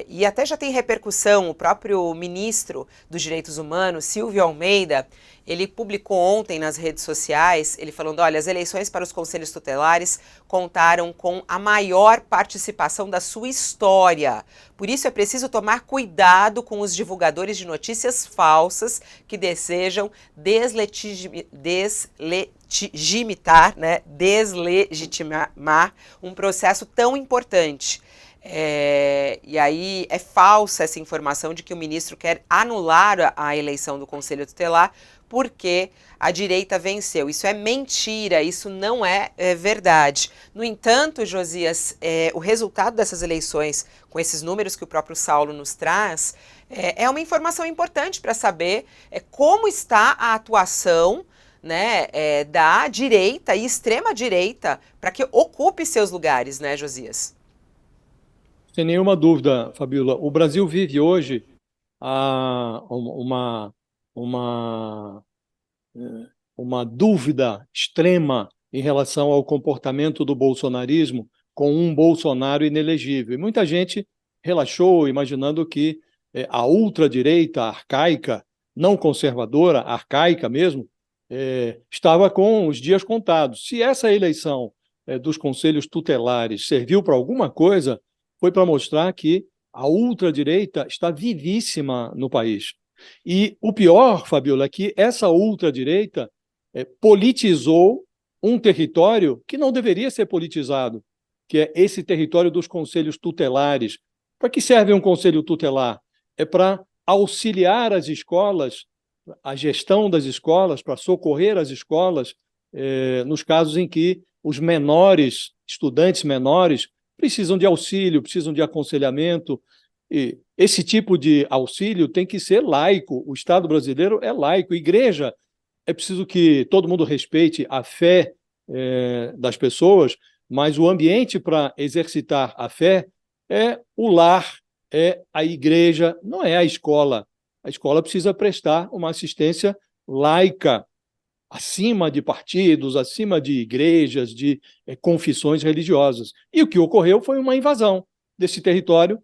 E até já tem repercussão, o próprio ministro dos Direitos Humanos, Silvio Almeida, ele publicou ontem nas redes sociais, ele falando, olha, as eleições para os conselhos tutelares contaram com a maior participação da sua história. Por isso é preciso tomar cuidado com os divulgadores de notícias falsas que desejam deslegitimar um processo tão importante. E aí é falsa essa informação de que o ministro quer anular a eleição do Conselho Tutelar porque a direita venceu. Isso é mentira, isso não é verdade. No entanto, Josias, o resultado dessas eleições, com esses números que o próprio Saulo nos traz, é uma informação importante para saber como está a atuação, né, da direita e extrema-direita para que ocupe seus lugares, né, Josias? Sem nenhuma dúvida, Fabíola. O Brasil vive hoje uma, uma dúvida extrema em relação ao comportamento do bolsonarismo com um Bolsonaro inelegível. E muita gente relaxou, imaginando que a ultradireita arcaica, não conservadora, arcaica mesmo, estava com os dias contados. Se essa eleição dos conselhos tutelares serviu para alguma coisa, foi para mostrar que a ultradireita está vivíssima no país. E o pior, Fabiola, é que essa ultradireita politizou um território que não deveria ser politizado, que é esse território dos conselhos tutelares. Para que serve um conselho tutelar? É para auxiliar as escolas, a gestão das escolas, para socorrer as escolas nos casos em que os menores, estudantes menores, precisam de auxílio, precisam de aconselhamento. E esse tipo de auxílio tem que ser laico. O Estado brasileiro é laico. Igreja, é preciso que todo mundo respeite a fé das pessoas, mas o ambiente para exercitar a fé é o lar, é a igreja, não é a escola. A escola precisa prestar uma assistência laica, acima de partidos, acima de igrejas, de confissões religiosas. E o que ocorreu foi uma invasão desse território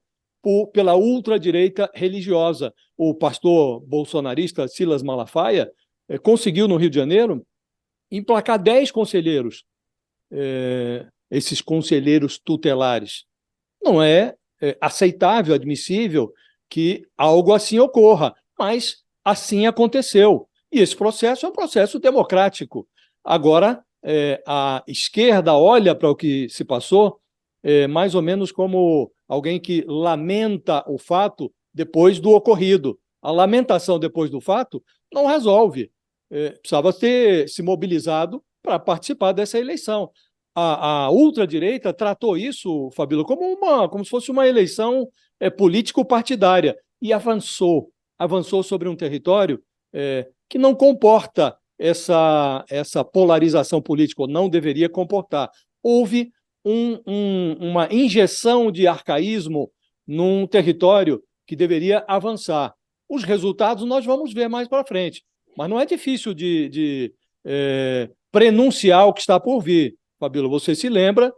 pela ultradireita religiosa. O pastor bolsonarista Silas Malafaia conseguiu, no Rio de Janeiro, emplacar 10 conselheiros, esses conselheiros tutelares. Não é aceitável, admissível que algo assim ocorra, mas assim aconteceu. E esse processo é um processo democrático. Agora, a esquerda olha para o que se passou mais ou menos como alguém que lamenta o fato depois do ocorrido. A lamentação depois do fato não resolve. Precisava ter se mobilizado para participar dessa eleição. A ultradireita tratou isso, Fabíola, como se fosse uma eleição político-partidária e avançou sobre um território que não comporta essa polarização política, ou não deveria comportar. Houve uma injeção de arcaísmo num território que deveria avançar. Os resultados nós vamos ver mais para frente, mas não é difícil de prenunciar o que está por vir. Fabíola, você se lembra,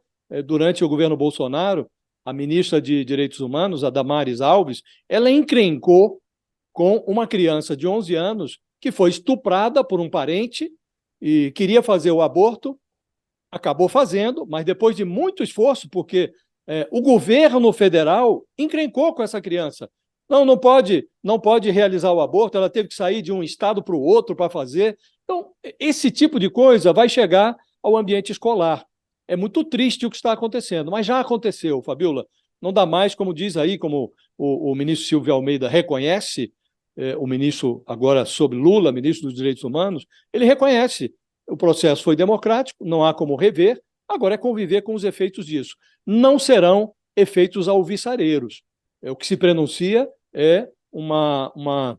durante o governo Bolsonaro, a ministra de Direitos Humanos, a Damares Alves, ela encrencou com uma criança de 11 anos que foi estuprada por um parente e queria fazer o aborto, acabou fazendo, mas depois de muito esforço, porque o governo federal encrencou com essa criança. Não pode realizar o aborto, ela teve que sair de um estado para o outro para fazer. Então, esse tipo de coisa vai chegar ao ambiente escolar. É muito triste o que está acontecendo, mas já aconteceu, Fabíola. Não dá mais, como diz aí, como o ministro Silvio Almeida reconhece, o ministro agora sobre Lula, ministro dos Direitos Humanos, ele reconhece o processo foi democrático, não há como rever, agora é conviver com os efeitos disso. Não serão efeitos alvissareiros. O que se prenuncia é uma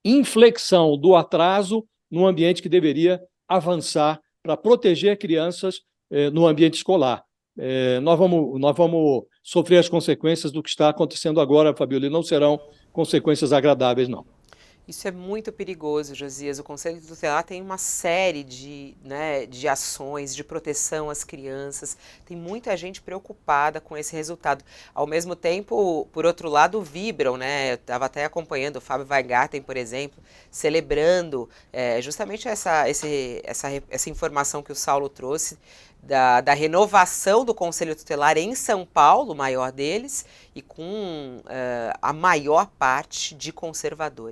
inflexão do atraso no ambiente que deveria avançar para proteger crianças no ambiente escolar. Nós vamos sofrer as consequências do que está acontecendo agora, Fabiola, e não serão consequências agradáveis, não. Isso é muito perigoso, Josias. O Conselho Tutelar tem uma série de, né, de ações de proteção às crianças. Tem muita gente preocupada com esse resultado. Ao mesmo tempo, por outro lado, vibram, né? Eu estava até acompanhando o Fábio Weingarten, por exemplo, celebrando justamente essa informação que o Saulo trouxe da renovação do Conselho Tutelar em São Paulo, o maior deles, e com a maior parte de conservadores.